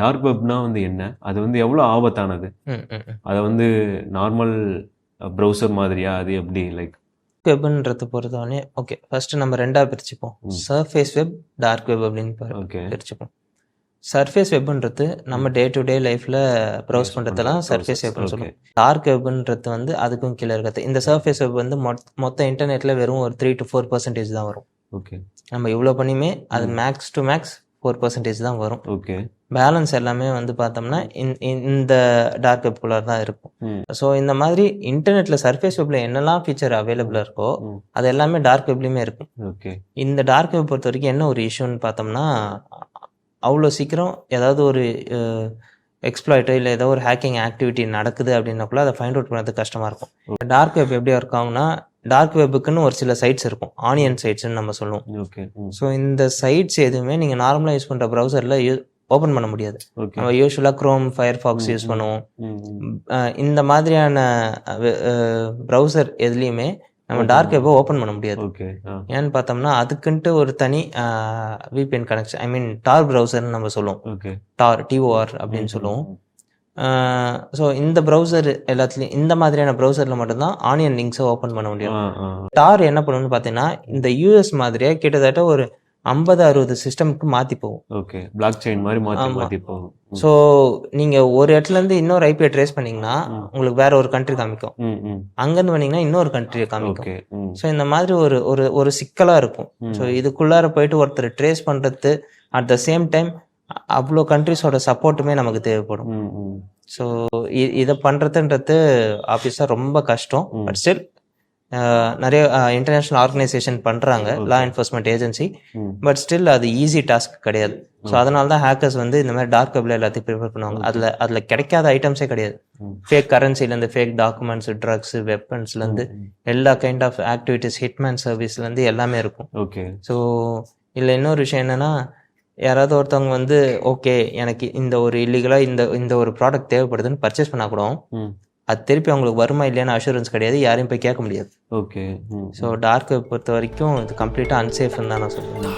Dark வெப்னா வந்து என்ன? அது வந்து எவ்வளோ ஆபத்தானது? ம் ம் ம் அத வந்து நார்மல் ப்ரௌசர் மாதிரியா? அது எப்படி லைக்? வெப்ன்றது பொறுத்தவரை ஓகே ஃபர்ஸ்ட் நம்ம ரெண்டா பிரிச்சுப்போம். ம். சர்ஃபேஸ் வெப், டார்க் வெப் அப்படின்னு ஓகே. பிரிச்சுப்போம். சர்ஃபேஸ் வெப்ன்றது நம்ம டே டு டே லைஃப்ல ப்ரௌஸ் யூஸ் பண்ற பண்ணுறதெல்லாம் சர்ஃபேஸ் ப்ரௌசர்ஸ். வெப்னு ஓகே. சொல்லுவோம். டார்க் வெப்ன்றது வந்து அதுக்கும் கீழே இருக்கிறது. இந்த சர்ஃபேஸ் வெப் வந்து மொத்த இன்டர்நெட்ல வெறும் ஒரு 3 to 4% தான் வரும். ஓகே. நம்ம இவ்வளோ பண்ணியுமே அது மேக்ஸ் டு மேக்ஸ் 4% தான் வரும். ஓகே. பேலன்ஸ் எல்லாமே வந்து பார்த்தோம்னா இந்த டார்க் வெப்குள்ளார தான் இருக்கும். ம். ஸோ இந்த மாதிரி இன்டர்நெட்ல சர்ஃபேஸ் வெப்ல என்னெல்லாம் ஃபீச்சர் அவைலபிளாக இருக்கோ ம். அது எல்லாமே டார்க் வெப்லேயுமே இருக்கும். ஓகே. இந்த டார்க் வெப் பொறுத்த வரைக்கும் என்ன ஒரு இஷ்யூன்னு பார்த்தோம்னா, அவ்வளோ சீக்கிரம் ஏதாவது ஒரு எக்ஸ்ப்ளாய்ட்டோ இல்லை ஏதோ ஒரு ஹேக்கிங் ஆக்டிவிட்டி நடக்குது அப்படின்னாக்குள்ள அதை ஃபைண்ட் அவுட் பண்ணுறது கஷ்டமாக இருக்கும். டார்க் வெப் எப்படி இருக்காங்கன்னா, டார்க் வெப்புக்குன்னு ஒரு சில சைட்ஸ் இருக்கும். ஆனியன் சைட்ஸ்ன்னு நம்ம சொல்லுவோம். ஓகே. ஸோ இந்த சைட்ஸ் எதுவுமே நீங்கள் நார்மலாக யூஸ் பண்ணுற ப்ரௌசரில் ஓப்பன் பண்ண முடியாது. ஓகே. நம்ம யூஸ்வலாக க்ரோம், ஃபயர்ஃபாக்ஸ் யூஸ் பண்ணுவோம். இந்த மாதிரியான ப்ரௌசர் எதுலேயுமே நம்ம டார்க் வெப்பை ஓப்பன் பண்ண முடியாது. ஓகே. ஏன்னு பார்த்தோம்னா அதுக்குன்ட்டு ஒரு தனி விபிஎன் கனெக்ஷன், ஐ மீன் டார் ப்ரௌசர்னு நம்ம சொல்லுவோம். ஓகே. டிஓஆர் அப்படின்னு சொல்லுவோம். ஸோ இந்த ப்ரௌசர் எல்லாத்துலேயும் இந்த மாதிரியான ப்ரௌசரில் மட்டும்தான் ஆனியன் லிங்க்ஸை ஓப்பன் பண்ண முடியும். டார் என்ன பண்ணணும்னு பார்த்தீங்கன்னா இந்த யூஎஸ் மாதிரியே கிட்டத்தட்ட ஒரு 50-60 சிஸ்டமுக்கு மாற்றி போகும். ஓகே. பிளாக் செயின் மாதிரி மாற்றி போகும். ஸோ நீங்கள் ஒரு இடத்துலேருந்து இன்னொரு ஐபியை ட்ரேஸ் பண்ணிங்கன்னா உங்களுக்கு வேற ஒரு கண்ட்ரி காமிக்கும். அங்கேருந்து வந்தீங்கன்னா இன்னொரு கண்ட்ரியை காமிக்கும். ஸோ இந்த மாதிரி ஒரு ஒரு ஒரு சிக்கலாக இருக்கும். ஸோ இதுக்குள்ளார போயிட்டு ஒருத்தர் ட்ரேஸ் பண்ணுறது அட் த சேம் டைம் அவ்வளோ கண்ட்ரிஸோட சப்போர்ட்டுமே நமக்கு தேவைப்படும். ஸோ இதை பண்ணுறதுன்றது ஆஃபீஸாக ரொம்ப கஷ்டம். பட் ஸ்டில் நிறைய இன்டர்நேஷ்னல் ஆர்கனைசேஷன் பண்ணுறாங்க, லா என்ஃபோர்ஸ்மெண்ட் ஏஜென்சி. பட் ஸ்டில் அது ஈஸி டாஸ்க் கிடையாது. ஸோ அதனால தான் ஹேக்கர்ஸ் வந்து இந்த மாதிரி டார்க் வெப்ல எல்லாத்தையும் ப்ரிஃபர் பண்ணுவாங்க. அதில் கிடைக்காத ஐட்டம்ஸே கிடையாது. ஃபேக் கரன்சிலேருந்து ஃபேக் டாக்குமெண்ட்ஸ், ட்ரக்ஸ், வெப்பன்ஸ்லேருந்து எல்லா கைண்ட் ஆஃப் ஆக்டிவிட்டிஸ், ஹிட்மேன் சர்வீஸ்லேருந்து எல்லாமே இருக்கும். ஓகே. ஸோ இதில் இன்னொரு விஷயம் என்னென்னா, யாராவது ஒருத்தவங்க வந்து ஓகே எனக்கு இந்த ஒரு இல்லீகலாக இந்த ஒரு ப்ராடக்ட் தேவைப்படுதுன்னு பர்ச்சேஸ் பண்ணால் கூட அது திருப்பி அவங்களுக்கு வருமா இல்லையான்னு அஷூரன்ஸ் கிடையாது, யாரையும் போய் கேட்க முடியாது. ஓகே. ஸோ டார்க் வெப் பொறுத்த வரைக்கும் இது கம்ப்ளீட்டாக அன்சேஃப்னு தான் நான் சொல்லுவேன்.